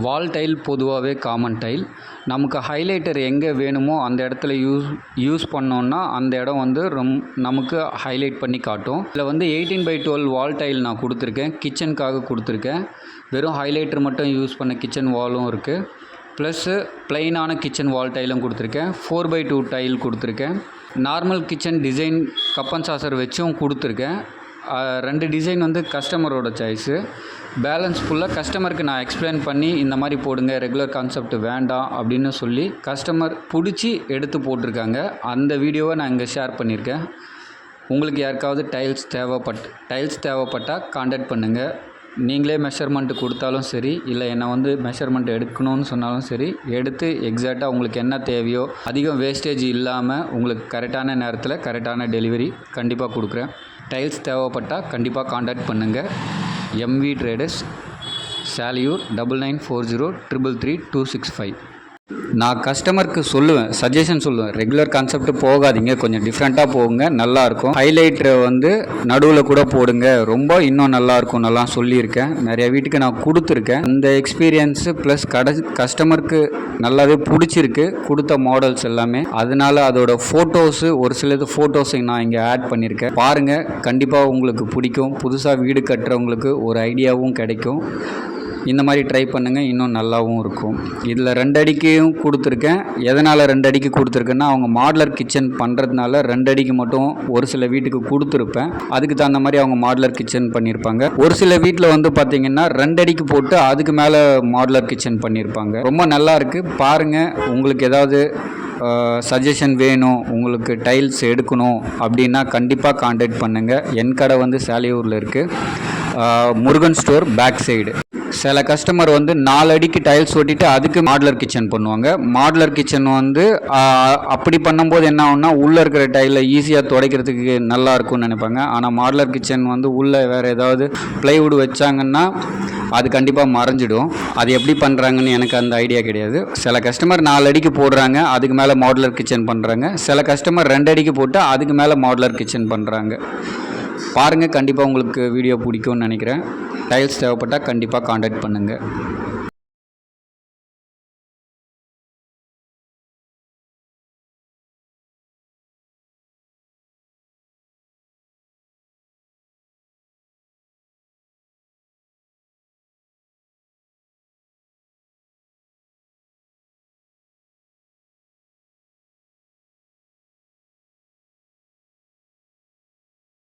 வால் tail பொதுவாகவே common tail. நமக்கு highlighter எங்கே வேணுமோ அந்த இடத்துல யூஸ் பண்ணோன்னா அந்த இடம் வந்து நமக்கு ஹைலைட் பண்ணி காட்டும். இதில் வந்து 18x12 வால் டைல் நான் கொடுத்துருக்கேன். கிச்சனுக்காக கொடுத்துருக்கேன். வெறும் ஹைலைட்டர் மட்டும் யூஸ் பண்ண கிச்சன் வாலும் இருக்குது. ப்ளஸ்ஸு ப்ளைனான கிச்சன் வால் டைலும் கொடுத்துருக்கேன். 4x2 டைல் கொடுத்துருக்கேன். Normal kitchen design cup and saucer வச்சும் கொடுத்துருக்கேன். 2 டிசைன் வந்து கஸ்டமரோட சாய்ஸு. பேலன்ஸ் ஃபுல்லாக கஸ்டமருக்கு நான் எக்ஸ்பிளைன் பண்ணி இந்த மாதிரி போடுங்க, ரெகுலர் கான்செப்ட் வேண்டாம் அப்படின்னு சொல்லி கஸ்டமர் பிடிச்சி எடுத்து போட்டிருக்காங்க. அந்த வீடியோவை நான் இங்கே ஷேர் பண்ணியிருக்கேன். உங்களுக்கு யாருக்காவது டைல்ஸ் தேவைப்பட்டால் கான்டாக்ட் பண்ணுங்கள். நீங்களே மெஷர்மெண்ட்டு கொடுத்தாலும் சரி, இல்லை என்னை வந்து மெஷர்மெண்ட் எடுக்கணும்னு சொன்னாலும் சரி, எடுத்து எக்ஸாக்டாக உங்களுக்கு என்ன தேவையோ அதிகம் வேஸ்டேஜ் இல்லாமல் உங்களுக்கு கரெக்டான நேரத்தில் கரெக்டான டெலிவரி கண்டிப்பாக கொடுக்குறேன். டைல்ஸ் தேவைப்பட்டால் கண்டிப்பாக கான்டாக்ட் பண்ணுங்கள். MV traders, Saliyur 9940333265. நான் கஸ்டமருக்கு சஜஷன் சொல்லுவேன், ரெகுலர் கான்செப்ட் போகாதீங்க, கொஞ்சம் டிஃப்ரெண்ட்டாக போகுங்க, நல்லாயிருக்கும். ஹைலைட்டரை வந்து நடுவில் கூட போடுங்க, ரொம்ப இன்னும் நல்லாயிருக்கும் நல்லா சொல்லியிருக்கேன். நிறைய வீட்டுக்கு நான் கொடுத்துருக்கேன். அந்த எக்ஸ்பீரியன்ஸு ப்ளஸ் கஸ்டமருக்கு நல்லாவே பிடிச்சிருக்கு கொடுத்த மாடல்ஸ் எல்லாமே. அதனால் அதோட ஃபோட்டோஸு ஒரு சிலது ஃபோட்டோஸை நான் இங்கே ஆட் பண்ணியிருக்கேன். பாருங்கள், கண்டிப்பாக உங்களுக்கு பிடிக்கும். புதுசாக வீடு கட்டுறவங்களுக்கு ஒரு ஐடியாவும் கிடைக்கும். இந்த மாதிரி ட்ரை பண்ணுங்கள், இன்னும் நல்லாவும் இருக்கும். இதில் 2 அடிக்கையும் கொடுத்துருக்கேன். எதனால் 2 அடிக்கு கொடுத்துருக்கேன்னா, அவங்க மாடுலர் கிச்சன் பண்ணுறதுனால 2 அடிக்கு மட்டும் ஒரு சில வீட்டுக்கு கொடுத்துருப்பேன். அதுக்கு தகுந்த மாதிரி அவங்க மாடுலர் கிச்சன் பண்ணியிருப்பாங்க. ஒரு சில வீட்டில் வந்து பார்த்திங்கன்னா 2 அடிக்கு போட்டு அதுக்கு மேலே மாடுலர் கிச்சன் பண்ணியிருப்பாங்க. ரொம்ப நல்லா இருக்குது. பாருங்கள், உங்களுக்கு ஏதாவது சஜஷன் வேணும், உங்களுக்கு டைல்ஸ் எடுக்கணும் அப்படின்னா கண்டிப்பாக கான்டாக்ட் பண்ணுங்கள். என் கடை வந்து சாலியூரில் இருக்குது, முருகன் ஸ்டோர் பேக் சைடு. சில கஸ்டமர் வந்து 4 அடிக்கு டைல்ஸ் ஒட்டிட்டு அதுக்கு மாடுலர் கிச்சன் பண்ணுவாங்க. மாடுலர் கிச்சன் வந்து அப்படி பண்ணும்போது என்ன ஆகும்னா, உள்ளே இருக்கிற டைலை ஈஸியாக துடைக்கிறதுக்கு நல்லா இருக்கும்னு நினைப்பாங்க. ஆனால் மாடுலர் கிச்சன் வந்து உள்ளே வேறு ஏதாவது ப்ளைவுட் வச்சாங்கன்னா அது கண்டிப்பாக மறைஞ்சிடும். அது எப்படி பண்ணுறாங்கன்னு எனக்கு அந்த ஐடியா கிடையாது. சில கஸ்டமர் 4 அடிக்கு போடுறாங்க, அதுக்கு மேலே மாடுலர் கிச்சன் பண்ணுறாங்க. சில கஸ்டமர் 2 அடிக்கு போட்டு அதுக்கு மேலே மாடுலர் கிச்சன் பண்ணுறாங்க. பாருங்கள், கண்டிப்பாக உங்களுக்கு வீடியோ பிடிக்கும்னு நினைக்கிறேன். டைல்ஸ் தேவைப்பட்டால் கண்டிப்பாக கான்டாக்ட் பண்ணுங்கள்.